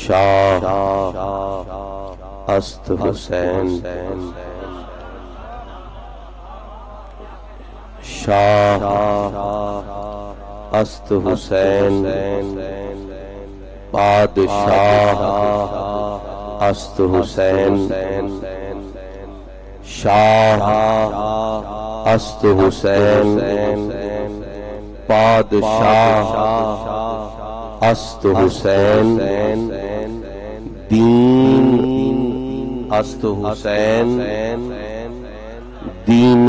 شاہ است حسین شاہ است حسین بادشاہ است حسین شاہ است حسین بادشاہ است حسین دین است حسین دین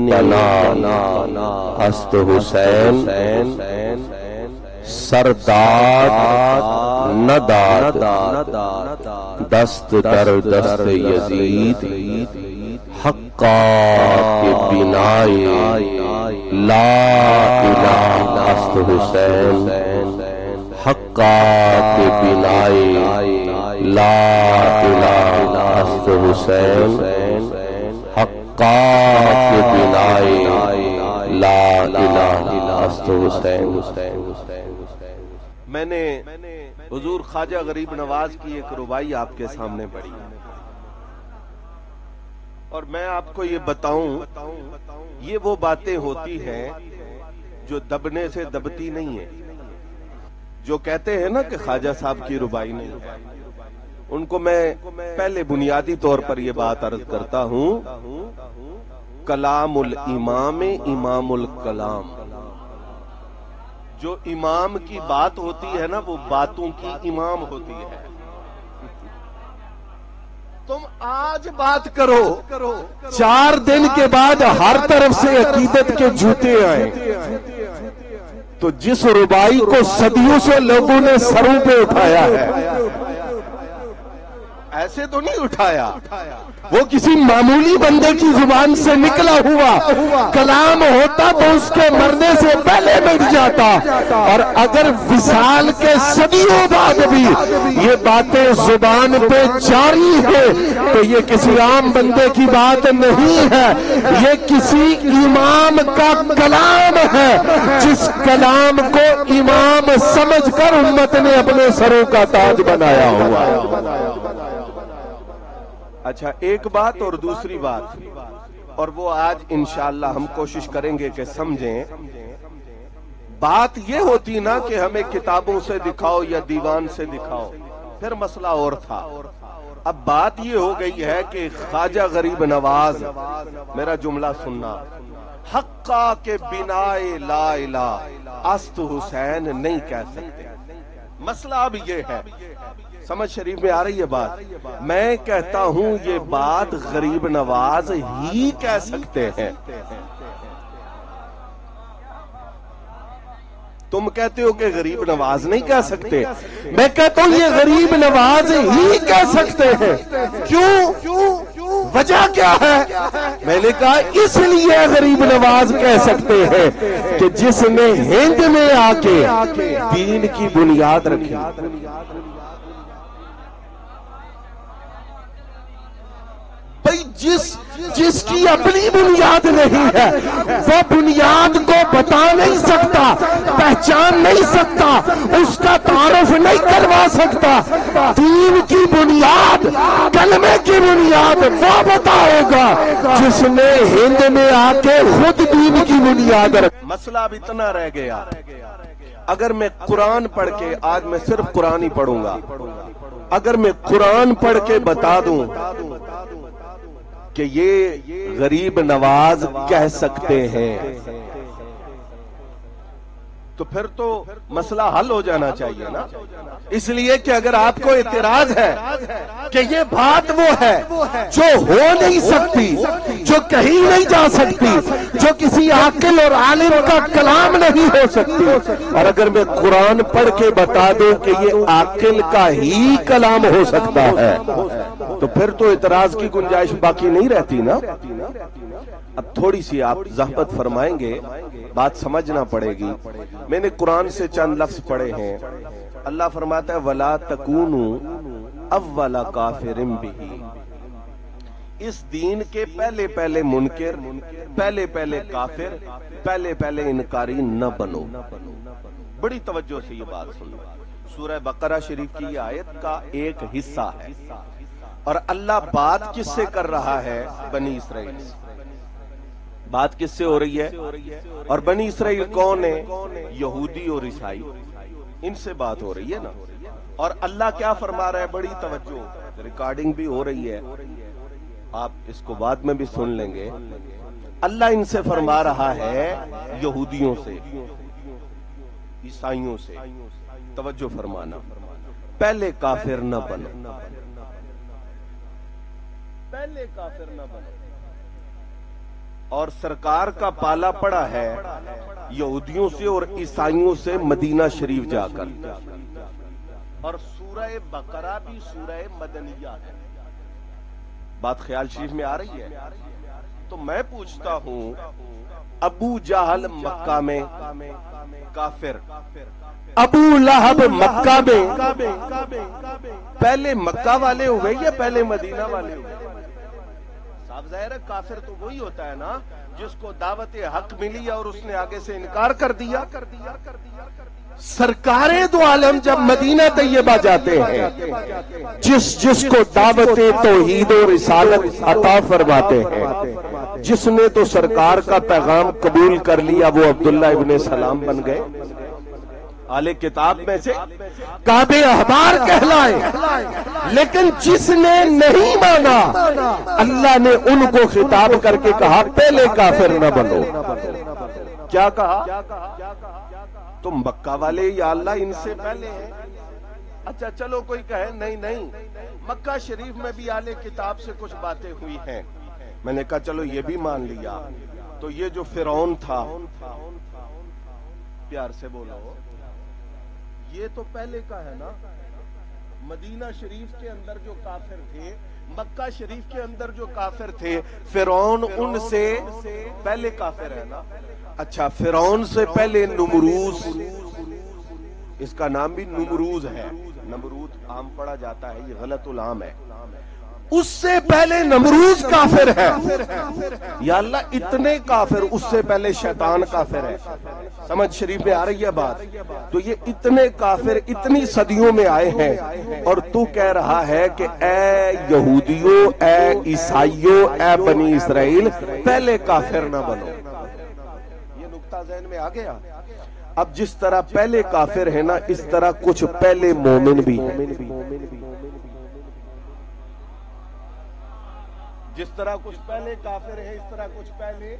تنا است حسین سرداد نداد دست در دست یزید حقا کے بنائے لا الہ است حسین حقا کے بنائے لا الہ است حسین حقا کے بنائے لا الہ است حسین. میں نے حضور خواجہ غریب نواز کی ایک ربائی آپ کے سامنے پڑھی اور میں آپ کو یہ بتاؤں یہ وہ باتیں ہوتی ہیں جو دبنے سے دبتی نہیں ہیں. جو کہتے ہیں نا کہ خواجہ صاحب کی ربائی نہیں، ان کو میں پہلے بنیادی طور پر یہ بات عرض کرتا ہوں، کلام الامام امام الکلام. جو امام کی بات ہوتی ہے نا وہ باتوں کی امام ہوتی ہے. تم آج بات کرو 4 دن کے بعد ہر طرف سے عقیدت کے جوتے آئیں تو جس ربائی کو صدیوں سے لوگوں نے سروں پہ اٹھایا ہے ایسے تو نہیں اٹھایا، وہ کسی معمولی بندے کی زبان سے نکلا ہوا کلام ہوتا تو اس کے مرنے سے پہلے مٹ جاتا، اور اگر وصال کے صدیوں بعد بھی یہ باتیں زبان پہ جاری ہے تو یہ کسی عام بندے کی بات نہیں ہے، یہ کسی امام کا کلام ہے جس کلام کو امام سمجھ کر امت نے اپنے سروں کا تاج بنایا ہوا ہے. اچھا ایک بات اور دوسری بات، اور وہ آج انشاءاللہ ہم کوشش کریں گے کہ سمجھیں. بات یہ ہوتی نا کہ ہمیں کتابوں سے دکھاؤ یا دیوان سے دکھاؤ، پھر مسئلہ اور تھا. اب بات یہ ہو گئی ہے کہ خواجہ غریب نواز، میرا جملہ سننا، حقا کے بنائے لا الہ است حسین نہیں کہہ سکتے. مسئلہ اب یہ ہے، سمجھ شریف میں آ رہی ہے بات. میں کہتا ہوں یہ بات غریب نواز ہی کہہ سکتے ہیں. تم کہتے ہو کہ غریب نواز نہیں کہہ سکتے، میں کہتا ہوں یہ غریب نواز ہی کہہ سکتے ہیں. کیوں؟ وجہ کیا ہے؟ میں نے کہا اس لیے غریب نواز کہہ سکتے ہیں کہ جس نے ہند میں آ کے دین کی بنیاد رکھی. جس کی اپنی بنیاد نہیں ہے وہ بنیاد کو بتا نہیں سکتا، پہچان نہیں سکتا، اس کا تعارف نہیں کروا سکتا. دین کی بنیاد، کلمے کی بنیاد وہ بتائے گا جس نے ہند میں آ کے خود دین کی بنیاد رکھی. مسئلہ اب اتنا رہ گیا، اگر میں قرآن پڑھ کے، آج میں صرف قرآن ہی پڑھوں گا، اگر میں قرآن پڑھ کے بتا دوں کہ یہ غریب نواز کہہ سکتے ہیں تو پھر تو مسئلہ حل ہو جانا چاہیے نا. اس لیے کہ اگر آپ کو اعتراض ہے کہ یہ بات وہ ہے جو ہو نہیں سکتی، جو کہیں نہیں جا سکتی، جو کسی عاقل اور عالم کا کلام نہیں ہو سکتی، اور اگر میں قرآن پڑھ کے بتا دوں کہ یہ عاقل کا ہی کلام ہو سکتا ہے تو پھر تو اعتراض کی گنجائش باقی نہیں رہتی نا. اب تھوڑی سی آپ زحمت فرمائیں گے، بات سمجھنا پڑے گی. میں نے قرآن سے چند لفظ پڑھے ہیں. اللہ فرماتا ہے وَلَا تَكُونُوا أَوَّلَ كَافِرٍ بِهِ. اس دین کے پہلے پہلے منکر، پہلے پہلے کافر، پہلے پہلے انکاری نہ بنو. بڑی توجہ سے یہ بات سنو. سورہ بقرہ شریف کی یہ آیت کا ایک حصہ ہے، اور اللہ بات کس سے کر رہا ہے؟ بنی اسرائیل سے۔ بات کس سے ہو رہی ہے؟ اور بنی اسرائیل کون ہے؟ یہودی اور عیسائی، ان سے بات ہو رہی ہے نا۔ اور اللہ کیا فرما رہا ہے؟ بڑی توجہ، ریکارڈنگ بھی ہو رہی ہے، آپ اس کو بعد میں بھی سن لیں گے۔ اللہ ان سے فرما رہا ہے، یہودیوں سے، عیسائیوں سے، توجہ فرمانا، پہلے کافر نہ بنو، پہلے کافر نہ بنو۔ اور سرکار کا پالا پڑا ہے یہودیوں سے اور عیسائیوں سے مدینہ شریف جا کر، اور سورہ بقرہ بھی سورہ مدنیہ ہے۔ بات خیال شریف میں آ رہی ہے؟ تو میں پوچھتا ہوں، ابو جہل مکہ میں کافر، ابو لہب مکہ میں، پہلے مکہ والے ہوئے یا پہلے مدینہ والے ہوئے؟ صاحب ظاہر ہے کافر تو وہی ہوتا ہے نا جس کو دعوت حق ملی اور اس نے آگے سے انکار کر دیا۔ سرکار دو عالم جب مدینہ طیبہ جاتے ہیں، جس کو دعوت توحید و رسالت عطا فرماتے ہیں، جس نے تو سرکار کا پیغام قبول کر لیا، وہ عبداللہ ابن سلام بن گئے۔ اہل کتاب میں سے کعب احبار کہلائے، لیکن جس نے نہیں مانا، اللہ نے ان کو خطاب کر کے کہا پہلے کافر نہ بنو۔ کیا کہا؟ تم مکہ والے یا اللہ ان سے پہلے ہیں؟ اچھا چلو کوئی کہے نہیں، مکہ شریف میں بھی اہل کتاب سے کچھ باتیں ہوئی ہیں۔ میں نے کہا چلو یہ بھی مان لیا، تو یہ جو فرعون تھا، پیار سے بولو، یہ تو پہلے کا ہے نا۔ مدینہ شریف کے اندر جو کافر تھے، مکہ شریف کے اندر جو کافر تھے، فرعون ان سے پہلے کافر ہے نا۔ اچھا، فرعون سے پہلے نمروز، اس کا نام بھی نمروز ہے، نمرود عام پڑھا جاتا ہے، یہ غلط العام ہے۔ اس سے پہلے نمروز کافر ہے۔ یا اللہ اتنے کافر، اس سے پہلے شیطان کافر ہے۔ سمجھ شریف میں آ رہی ہے بات؟ تو یہ اتنے کافر اتنی صدیوں میں آئے ہیں، اور تو کہہ رہا ہے کہ اے یہودیوں، اے عیسائیوں، اے بنی اسرائیل، پہلے کافر نہ بنو۔ یہ نقطہ ذہن میں آ گیا؟ اب جس طرح پہلے کافر ہے نا، اس طرح کچھ پہلے مومن بھی ہیں۔ جس طرح کچھ پہلے کافر ہے، اس طرح کچھ پہلے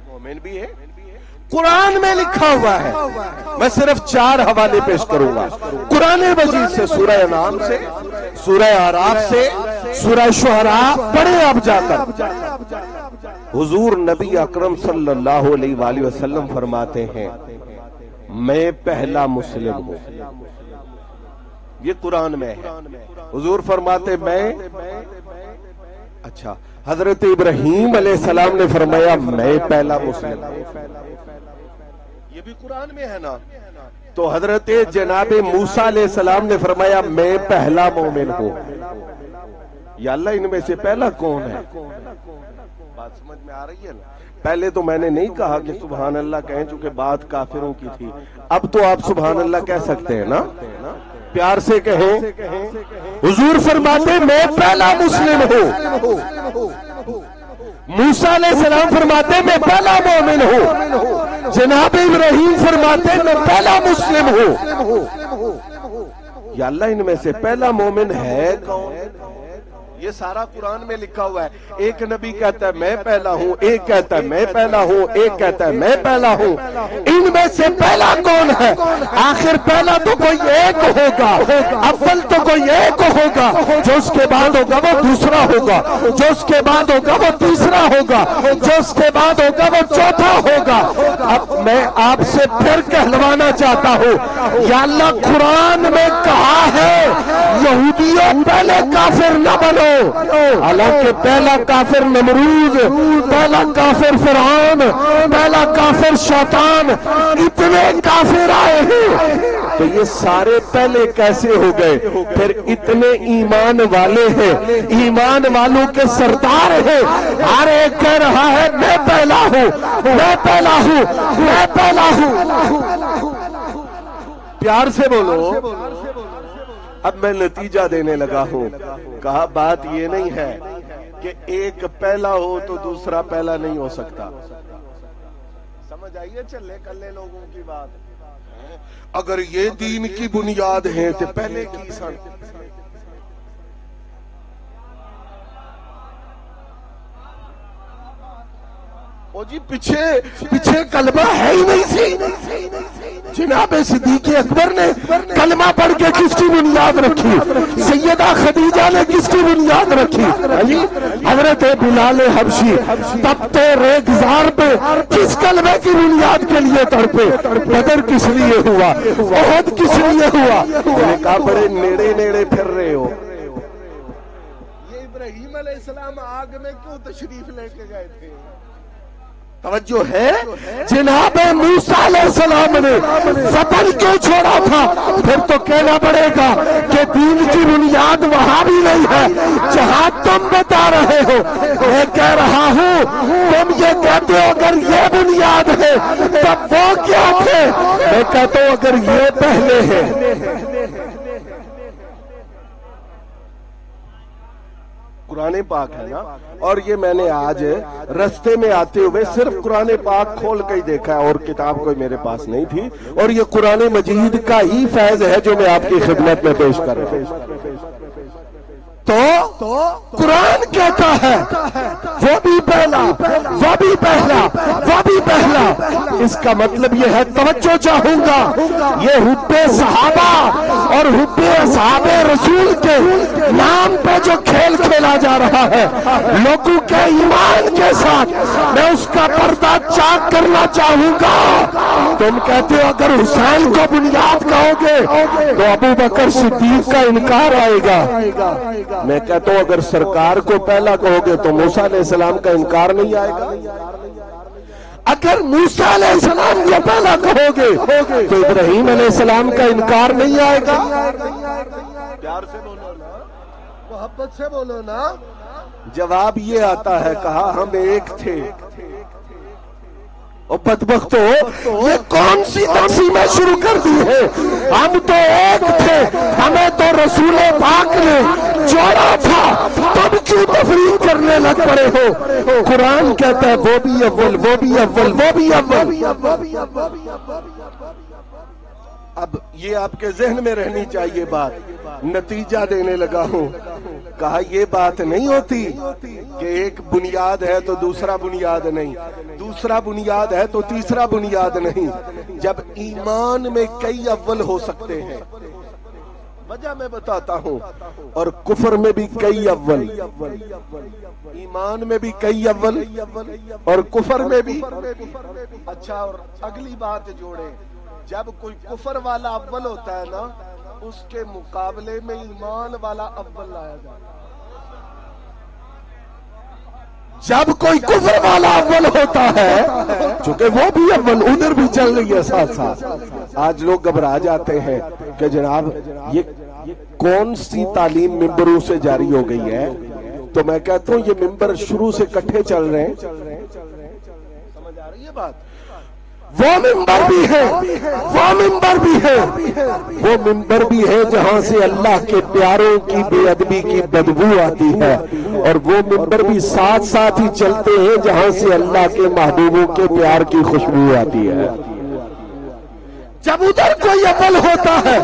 مومن بھی ہے۔ قرآن میں لکھا ہوا ہے، میں صرف 4 حوالے پیش کروں گا قرآن مجید سے، سورہ انعام سے، سورہ اعراف سے، سورہ شعراء پڑھیں آپ جا کر۔ حضور نبی اکرم صلی اللہ علیہ وآلہ وسلم فرماتے ہیں، میں پہلا مسلم ہوں۔ یہ قرآن میں ہے۔ حضور فرماتے میں، اچھا حضرت ابراہیم علیہ السلام نے فرمایا میں پہلا مسلم ہوں، یہ بھی قرآن میں ہے نا۔ تو حضرت جناب موسیٰ علیہ السلام نے فرمایا میں پہلا مومن ہوں۔ یا اللہ ان میں سے پہلا کون ہے؟ بات سمجھ میں آ رہی ہے نا؟ پہلے تو میں نے نہیں کہا کہ سبحان اللہ کہیں، چونکہ بات کافروں کی تھی۔ اب تو آپ سبحان اللہ کہہ سکتے ہیں نا، پیار سے کہیں۔ حضور فرماتے میں پہلا مسلم ہوں۔ موسیٰ علیہ السلام فرماتے میں پہلا مومن ہوں۔ جناب ابراہیم فرماتے میں پہلا مسلم ہوں۔ یا اللہ ان میں سے پہلا مومن ہے کون؟ یہ سارا قرآن میں لکھا ہوا ہے۔ ایک نبی کہتا ہے میں پہلا ہوں، ایک کہتا ہے میں پہلا ہوں، ایک کہتا ہے میں پہلا ہوں۔ ان میں سے پہلا کون ہے؟ آخر پہلا تو کوئی ایک ہوگا، اول تو کوئی ایک ہوگا، جو اس کے بعد ہوگا وہ دوسرا ہوگا، جو اس کے بعد ہوگا وہ تیسرا ہوگا، جو اس کے بعد ہوگا وہ چوتھا ہوگا۔ اب میں آپ سے پھر کہلوانا چاہتا ہوں، یا اللہ قرآن میں کہا ہے یہودیوں پہلے کافر نہ بنو، حالانکہ پہلا کافر نمرود، پہلا کافر فرعون، پہلا کافر شیطان، اتنے کافر آئے ہیں۔ تو یہ سارے پہلے کیسے ہو گئے؟ پھر اتنے ایمان والے ہیں، ایمان والوں کے سردار ہیں، ہر ایک کہہ رہا ہے میں پہلا ہوں، میں پہلا ہوں، میں پہلا ہوں۔ پیار سے بولو. اب میں نتیجہ دینے لگا ہوں. کہا بات یہ نہیں ہے کہ ایک پہلا ہو تو دوسرا پہلا نہیں ہو سکتا. سمجھ آئیے چلے کلے لوگوں کی بات. اگر یہ دین کی بنیاد ہے تو پہلے کی سن. او جی پیچھے کلمہ ہے ہی نہیں سی. جناب صدیق اکبر نے کلمہ پڑھ کے کس کی بنیاد رکھی؟ سیدہ خدیجہ نے کس کی بنیاد رکھی؟ حضرت بلال حبشی تپتے ریگزار پہ کس کلمے کی بنیاد کے لیے تڑپے؟ بدر کس لیے ہوا؟ احد کس لیے ہوا؟ انہوں نے کہا بڑے نیڑے نیڑے پھر رہے ہو. یہ ابراہیم علیہ السلام آگ میں کیوں تشریف لے کے گئے تھے؟ توجہ ہے. جناب موسیٰ علیہ السلام نے وطن کیوں چھوڑا تھا؟ پھر تو کہنا پڑے گا کہ دین کی بنیاد وہاں بھی نہیں ہے جہاں تم بتا رہے ہو. میں کہہ رہا ہوں تم یہ کہتے ہو اگر یہ بنیاد ہے تب وہ کیا تھے؟ میں کہتا ہوں اگر یہ پہلے ہے. قرآن پاک ہے نا. اور یہ میں نے آج رستے میں آتے ہوئے صرف قرآن پاک کھول کے ہی دیکھا ہے اور کتاب کوئی میرے پاس نہیں تھی. اور یہ قرآن مجید کا ہی فیض ہے جو میں آپ کی خدمت میں پیش کر رہا ہوں. تو قرآن کہتا ہے وہ بھی پہلا وہ بھی پہلا وہ بھی پہلا. اس کا مطلب یہ ہے توجہ چاہوں گا یہ حب صحابہ اور حب اصحاب رسول کے نام پہ جو کھیل کھیلا جا رہا ہے لوگوں کے ایمان کے ساتھ میں اس کا پردہ چاک کرنا چاہوں گا. تم کہتے ہو اگر حسین کو بنیاد کہو گے تو ابو بکر صدیق کا انکار آئے گا. میں کہتا ہوں اگر سرکار کو پہلا کہو گے تو موسیٰ علیہ السلام کا انکار نہیں آئے گا. اگر موسیٰ علیہ السلام کو پہلا کہو گے تو ابراہیم علیہ السلام کا انکار نہیں آئے گا. پیار سے بولو نا, محبت سے بولو نا. جواب یہ آتا ہے کہا ہم ایک تھے. اور بدبختو یہ کون سی تقسیمیں شروع کر دی ہے؟ ہم تو ایک تھے, ہمیں تو رسول پاک نے جوڑا تھا, تم کیوں تفریق کرنے لگ پڑے ہو؟ قرآن کہتا ہے وہ بھی اول وہ بھی اول وہ بھی اول. اب یہ آپ کے ذہن میں رہنی چاہیے بات. نتیجہ دینے لگا ہوں. کہا یہ بات نہیں ہوتی کہ ایک بنیاد ہے تو دوسرا بنیاد نہیں, دوسرا بنیاد ہے تو تیسرا بنیاد نہیں. جب ایمان میں کئی اول ہو سکتے ہیں, وجہ میں بتاتا ہوں, اور کفر میں بھی کئی اول, ایمان میں بھی کئی اول اور کفر میں بھی. اچھا اور اگلی بات جوڑیں, جب کوئی کفر والا اول ہوتا ہے نا اس کے مقابلے میں ایمان والا اول لایا جاتا ہے. جب کوئی کفر والا اول ہوتا ہے چونکہ وہ بھی اول ادھر بھی چل رہی ہے ساتھ ساتھ. آج لوگ گھبرا جاتے ہیں کہ جناب یہ کون سی تعلیم ممبروں سے جاری ہو گئی ہے. تو میں کہتا ہوں یہ ممبر شروع سے کٹھے چل رہے ہیں. سمجھ آ رہی ہے بات؟ وہ ممبر بھی ہے وہ ممبر بھی ہے وہ ممبر بھی ہے جہاں سے اللہ کے پیاروں کی بے ادبی کی بدبو آتی ہے, اور وہ ممبر بھی ساتھ ساتھ ہی چلتے ہیں جہاں سے اللہ کے محبوبوں کے پیار کی خوشبو آتی ہے. جب ادھر کوئی اول ہوتا ہے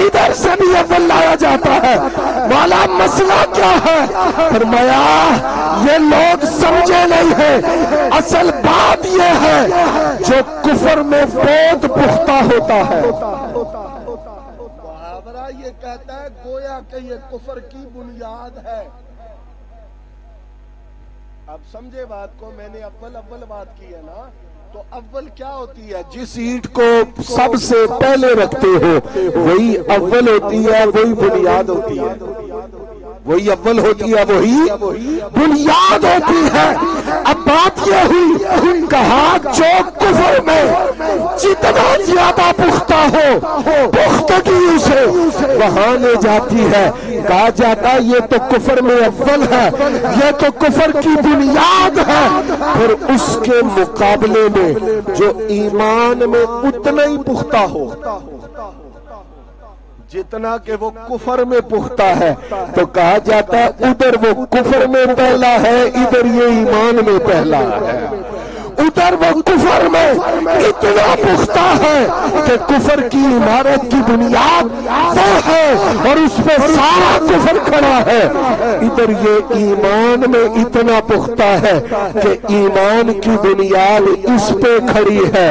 ادھر سے بھی اول لایا جاتا ہے. والا مسئلہ کیا ہے؟ فرمایا یہ لوگ سمجھے نہیں ہیں. اصل بات یہ ہے جو کفر میں بہت پختہ ہوتا ہے. محاورہ یہ کہتا ہے گویا کہ یہ کفر کی بنیاد ہے. اب سمجھے بات کو, میں نے اول بات کی ہے نا. تو اول کیا ہوتی ہے؟ جس اینٹ کو سب سے پہلے رکھتے ہو وہی اول ہوتی ہے, وہی بنیاد ہوتی ہے. وہی اول ہوتی ہے, وہی بنیاد ہوتی ہے. اب بات یہ ہوئی, کہا جو کفر میں جتنا زیادہ پختہ ہو پختگی اسے وہاں لے جاتی ہے. کہا جاتا یہ تو کفر میں اول ہے, یہ تو کفر کی بنیاد ہے. پھر اس کے مقابلے میں جو ایمان میں اتنا ہی پختہ ہو, جتنا کہ وہ کفر میں پختہ ہے تو کہا جاتا ہے ادھر وہ کفر میں پہلا ہے، ادھر یہ ایمان میں پہلا ہے۔ ادھر وہ کفر میں اتنا پختہ ہے کہ کفر کی عمارت کی بنیاد وہ ہے اور اس پہ سارا کفر کھڑا ہے، ادھر یہ ایمان میں اتنا پختہ ہے کہ ایمان کی بنیاد اس پہ کھڑی ہے۔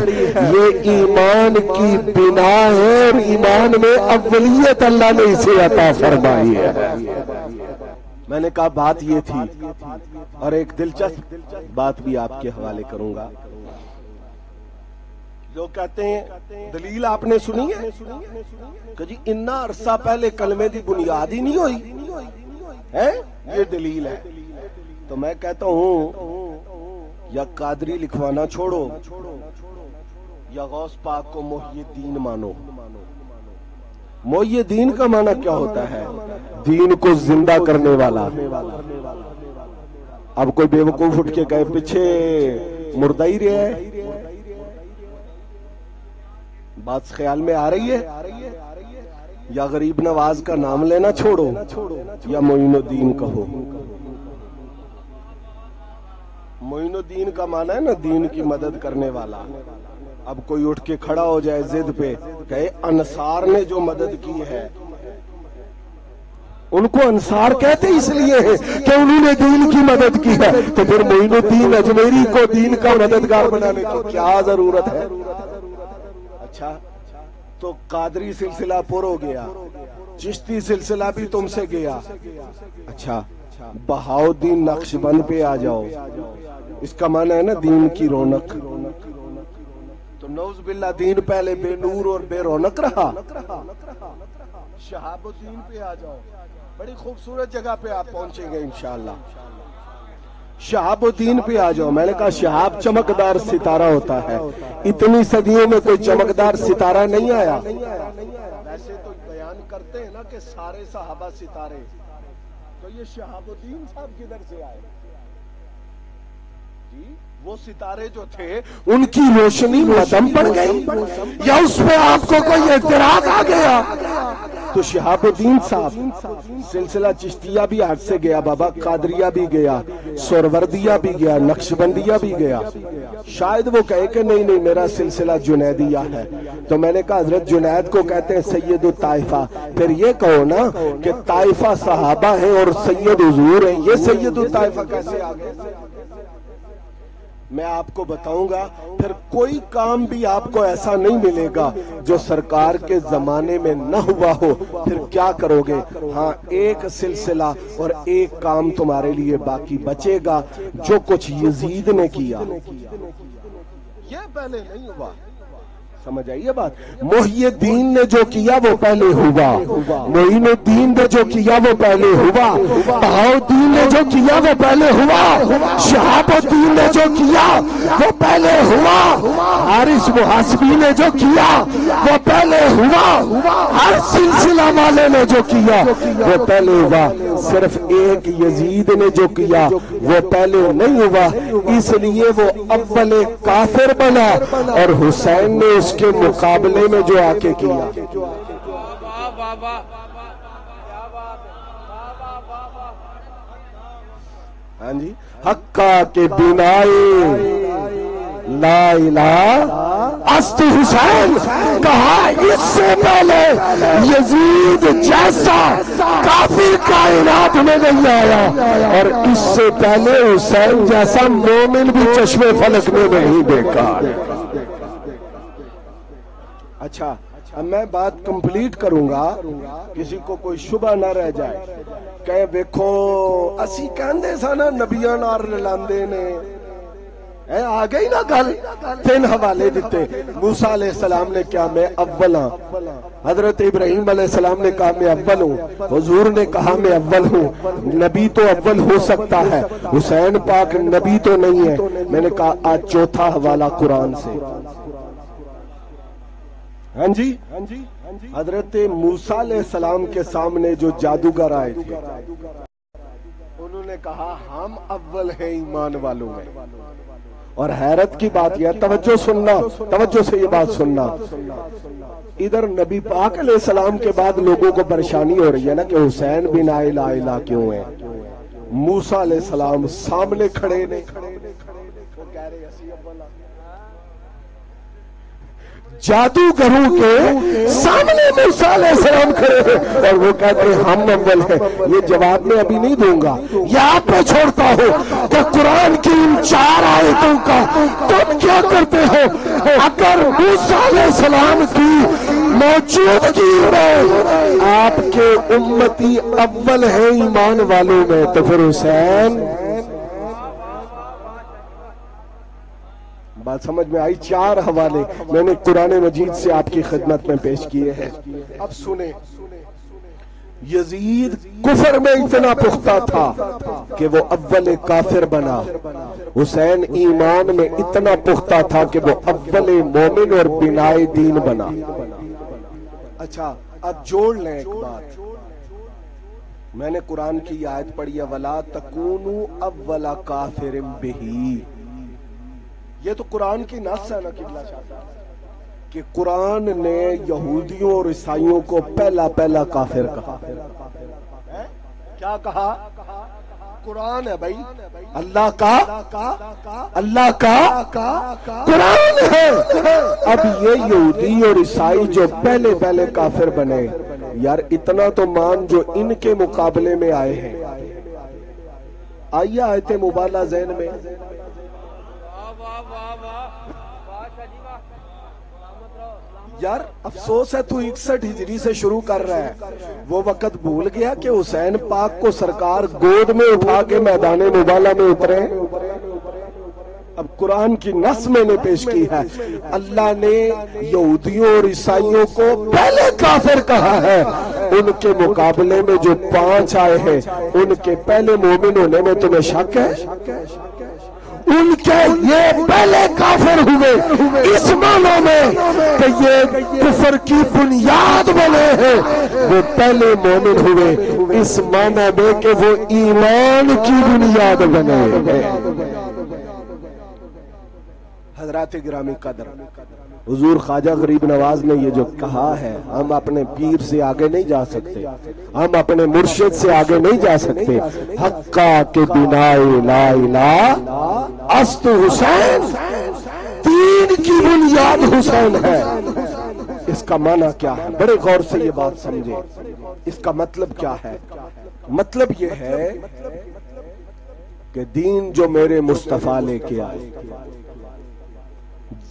یہ ایمان کی بنا ہے اور ایمان میں اولیت اللہ نے اسے عطا فرمائی ہے۔ میں نے کہا بات یہ تھی، اور ایک دلچسپ بات بھی آپ کے حوالے کروں گا۔ لوگ کہتے ہیں دلیل آپ نے سنی ہے کہ جی اتنا عرصہ پہلے کلمے دی بنیاد ہی نہیں ہوئی ہے، یہ دلیل ہے۔ تو میں کہتا ہوں یا قادری لکھوانا چھوڑو یا غوث پاک کو محی الدین مانو۔ محی الدین کا معنی کیا ہوتا ہے؟ دین کو زندہ کرنے والا۔ اب کوئی بے وقوف اٹھ کے کہے پیچھے مردہ ہی رہا ہے، بات خیال میں آ رہی ہے؟ یا غریب نواز کا نام لینا چھوڑو یا معین الدین کہو۔ معین الدین کا معنی ہے نا دین کی مدد کرنے والا۔ اب کوئی اٹھ کے کھڑا ہو جائے ضد پہ کہے انصار نے جو مدد کی ہے، ان کو انصار کہتے اس لیے ہیں کہ انہوں نے دین کی مدد کی ہے، تو پھر معین الدین اجمیری کو دین کا مددگار بنانے کی کیا ضرورت ہے؟ اچھا تو قادری سلسلہ پر ہو گیا، چشتی سلسلہ بھی تم سے گیا، اچھا بہاؤالدین نقشبند پہ آ جاؤ، اس کا معنی ہے نا دین کی رونق۔ تو نعوذ باللہ دین پہلے بے نور اور بے رونق رہا۔ شہاب الدین پہ آ جاؤ، بڑی خوبصورت جگہ پہ آپ پہنچیں گے انشاءاللہ۔ شہاب الدین پہ آ جاؤ، میں نے کہا شہاب چمکدار ستارہ ہوتا ہے، اتنی صدیوں میں کوئی چمکدار ستارہ نہیں آیا۔ ویسے تو بیان کرتے ہیں نا کہ سارے صحابہ ستارے، تو یہ شہاب الدین صاحب کدھر سے آئے؟ جی وہ ستارے جو تھے ان کی روشنی مدھم پڑ گئی یا اس پہ آپ کو کوئی اعتراض آ گیا؟ تو شہاب الدین صاحب سلسلہ چشتیہ بھی ہاتھ سے گیا بابا، قادریہ بھی گیا، سوروردیہ بھی گیا، نقشبندیہ بھی گیا۔ شاید وہ کہے کہ نہیں نہیں میرا سلسلہ جنیدیہ ہے، تو میں نے کہا حضرت جنید کو کہتے ہیں سید الطائفہ، پھر یہ کہو نا کہ طائفہ صحابہ ہیں اور سید حضور ہیں، یہ سید الطائفہ کیسے آ گئے؟ میں آپ کو بتاؤں گا، پھر کوئی کام بھی آپ کو ایسا نہیں ملے گا جو سرکار کے زمانے میں نہ ہوا ہو، پھر کیا کرو گے؟ ہاں ایک سلسلہ اور ایک کام تمہارے لیے باقی بچے گا، جو کچھ یزید نے کیا یہ پہلے نہیں ہوا۔ سمجھ آئیے بات؟ محی الدین نے جو کیا وہ پہلے ہوا، معین الدین نے جو کیا وہ پہلے ہوا، بہاؤالدین نے جو کیا وہ پہلے ہوا، شہاب الدین نے جو کیا وہ پہلے ہوا، حارث محاسبی نے جو کیا وہ پہلے ہوا، ہر سلسلہ والے نے جو کیا وہ پہلے ہوا، صرف ایک یزید نے جو کیا وہ پہلے نہیں ہوا، اس لیے وہ اول کافر بنا، اور حسین نے اس کے مقابلے میں جو آ کے کیا۔ ہاں جی، حقا کے بنائے لا الہ است حسین، کہا اس سے پہلے یزید جیسا کافر کائنات میں نہیں آیا، اور اس سے پہلے حسین جیسا مومن بھی چشم فلک میں نہیں دیکھا۔ اچھا اب میں بات کمپلیٹ کروں گا، کسی کو کوئی شبہ نہ رہ جائے، کہے دیکھو اسی کہندے سا نا نبیاں نال رلاندے نے، آ گئی نا گل، تین حوالے دیتے۔ موسیٰ علیہ السلام نے کہا میں اول ہاں، حضرت ابراہیم علیہ السلام نے کہا میں اول ہوں، حضور نے کہا میں اول ہوں، نبی تو اول ہو سکتا ہے، حسین پاک نبی تو نہیں ہے۔ میں نے کہا آج چوتھا حوالہ قرآن سے۔ ہاں جی، حضرت موسیٰ علیہ السلام کے سامنے جو جادوگر آئے تھے انہوں نے کہا ہم اول ہیں ایمان والوں میں، اور حیرت کی بات یہ، توجہ سننا، توجہ سے یہ بات سننا، ادھر نبی پاک علیہ السلام کے بعد لوگوں کو پریشانی ہو رہی ہے نا کہ حسین بن لا الہ کیوں ہے؟ موسیٰ علیہ السلام سامنے کھڑے نے، جادوگروں کے سامنے موسیٰ علیہ السلام کھڑے ہیں اور وہ کہتے ہیں ہم اول ہیں۔ یہ جواب میں ابھی نہیں دوں گا، یہ آپ پہ چھوڑتا ہوں کہ قرآن کی ان 4 آیتوں کا تم کیا کرتے ہو؟ اگر موسیٰ علیہ السلام کی موجودگی میں آپ کے امتی اول ہیں ایمان والوں میں، تو پھر حسین، بات سمجھ میں آئی؟ 4 حوالے میں نے قرآن مجید سے آپ کی خدمت میں پیش کیے ہیں۔ اب سنیں، یزید کفر میں اتنا پختہ تھا کہ وہ اول کافر بنا، حسین ایمان میں اتنا پختہ تھا کہ وہ اول مومن اور بنائے دین بنا۔ اچھا اب جوڑ لیں ایک بات، میں نے قرآن کی آیت پڑھی ہے وَلَا تَكُونُوا أَوَّلَ كَافِرٍ بِهِ، یہ تو قرآن کی نص ہے نا قبلہ چاہتا کہ قرآن نے یہودیوں اور عیسائیوں کو پہلا کافر کہا۔ کیا کہا؟ قرآن ہے بھائی، اللہ کا قرآن ہے۔ اب یہ یہودی اور عیسائی جو پہلے کافر بنے، یار اتنا تو مان جو ان کے مقابلے میں آئے ہیں، آئیے آیت مبالغہ ذہن میں، یار افسوس ہے تو 61 ہجری سے شروع کر رہا ہے، وہ وقت بھول گیا کہ حسین پاک کو سرکار گود میں اٹھا کے میدان مبالغہ میں اترے۔ اب قرآن کی نص میں نے پیش کی ہے، اللہ نے یہودیوں اور عیسائیوں کو پہلے کافر کہا ہے، ان کے مقابلے میں جو 5 آئے ہیں ان کے پہلے مومن ہونے میں تمہیں شک ہے؟ ان کے یہ پہلے کافر ہوئے اس معنی میں کہ یہ کفر کی بنیاد بنے ہیں، وہ پہلے مومن ہوئے اس معنی میں کہ وہ ایمان کی بنیاد بنے ہیں۔ حضرات گرامی قدر، حضور خواجہ غریب نواز نے یہ جو کہا ہے، ہم اپنے پیر سے آگے نہیں جا سکتے، ہم اپنے مرشد سے آگے نہیں جا سکتے۔ حقا کے بنا لا الہ است حسین، دین کی بنیاد حسین ہے۔ اس کا معنی کیا ہے؟ بڑے غور سے یہ بات سمجھیں، اس کا مطلب کیا ہے؟ مطلب یہ ہے کہ دین جو میرے مصطفیٰ لے کے آئے،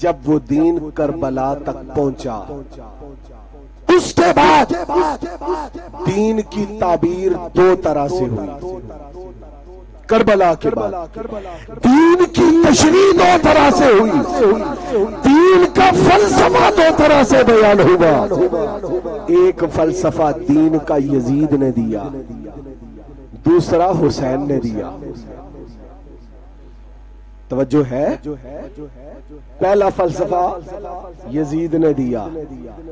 جب وہ دین کربلا تک پہنچا، اس کے بعد دین کی تعبیر 2 طرح سے ہوئی۔ کربلا کے بعد دین کی تشریح 2 طرح سے ہوئی، دین کا فلسفہ 2 طرح سے بیان ہوا۔ ایک فلسفہ دین کا یزید نے دیا، دوسرا حسین نے دیا۔ توجہ ہے؟ پہلا فلسفہ یزید نے دیا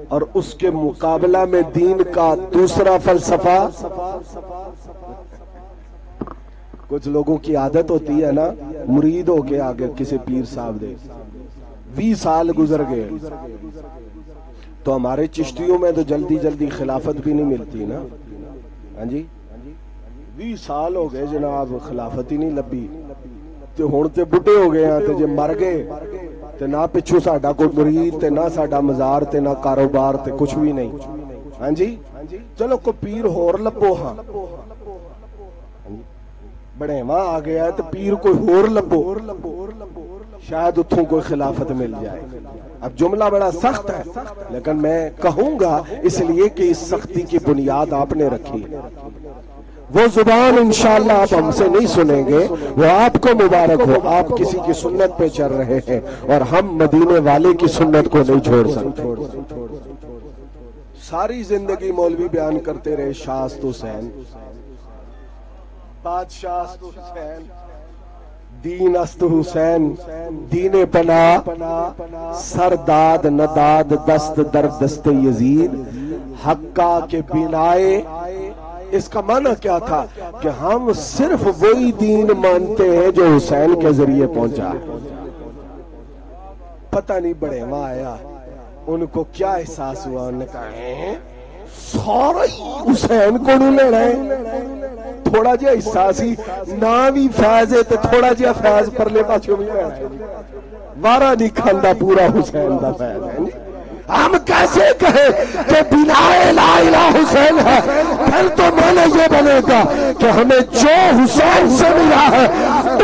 اور اس کے مقابلہ میں دین کا دوسرا فلسفہ، کچھ لوگوں کی عادت ہوتی ہے نا، مرید ہو کے آگے کسی پیر صاحب دے 20 سال گزر گئے، تو ہمارے چشتیوں میں تو جلدی خلافت بھی نہیں ملتی نا، ہاں جی 20 سال ہو گئے جناب، خلافت ہی نہیں لبھی، تے ہن تے بڈھے ہو گئے ہیں، تے جے مر گئے تے نہ پچھو ساڈا کوئی مرید تے نہ ساڈا مزار تے نہ کاروبار تے کچھ بھی نہیں، ہاں جی چلو کوئی پیر ہور لبو، ہاں بڑے وہاں آ گیا ہے تو پیر کوئی ہور لبو، شاید اتھوں کوئی خلافت مل جائے۔ اب جملہ بڑا سخت ہے لیکن میں کہوں گا اس لیے کہ اس سختی کی بنیاد آپ نے رکھی، وہ زبان انشاءاللہ آپ ہم سے نہیں سنیں گے، وہ آپ کو مبارک ہو، آپ کسی کی سنت پہ چل رہے ہیں اور ہم مدینے والے کی سنت کو نہیں چھوڑ سکتے۔ ساری زندگی مولوی بیان کرتے رہے شاست حسین، بادشاہ است حسین، دین است حسین، دین پناہ سرداد نداد دست در دست یزید، حقا کے بنائے۔ اس کا معنی کیا تھا کہ ہم صرف وہی دین مانتے ہیں جو حسین کے ذریعے پہنچا ہے۔ پتہ نہیں بڑے وہاں آیا، ان کو کیا احساس ہوا، انہوں نے کہا سارا حسین کو نہیں لینا ہے، تھوڑا جہا احساس ہی نہ بھی فیض ہے تو تھوڑا جہا فیض پرلے پاسوں بھی لینا ہے، وارا نہیں کھاندا پورا حسین دا فیض ہے۔ ہم کیسے کہیں کہ بنا لا الہ حسین ہے، پھر تو معنی یہ بنے گا کہ ہمیں جو حسین سے ملا ہے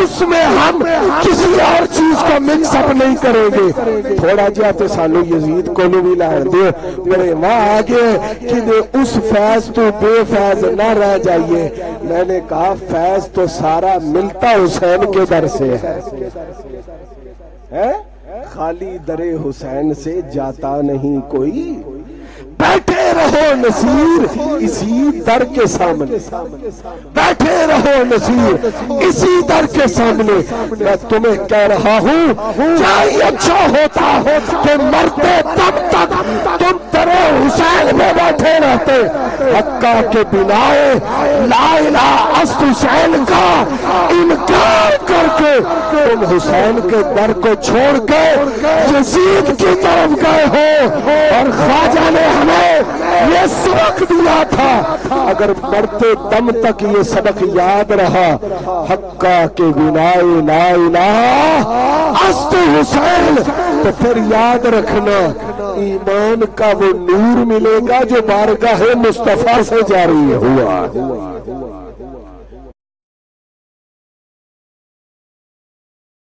اس میں ہم کسی اور چیز کا مکس اپ نہیں کریں گے۔ تھوڑا جہا تو سانو یزید کو بھی لائن دے، میرے وہاں آگے کہ اس فیض تو بے فیض نہ رہ جائیے۔ میں نے کہا فیض تو سارا ملتا حسین کے در سے ہے، خالی در حسین سے جاتا نہیں کوئی، بیٹھے رہو نصیر اسی در کے سامنے، بیٹھے رہو نصیر اسی در کے سامنے۔ میں تمہیں کہہ رہا ہوں کیا ہی اچھا ہوتا کہ مرتے تب تک تم در حسین میں بیٹھے رہتے، حقا کے بنائے لا الہ است حسین کا انکار کر کے تم حسین کے در کو چھوڑ کے یزید کی طرف گئے ہو۔ اور خواجہ نے ہمیں یہ سبق دیا تھا، اگر مرتے دم تک یہ سبق یاد رہا، حقا کے بنائے لا الہ است حسین، تو پھر یاد رکھنا ایمان کا وہ نور ملے گا جو بارگاہ مصطفیٰ سے جاری ہوا۔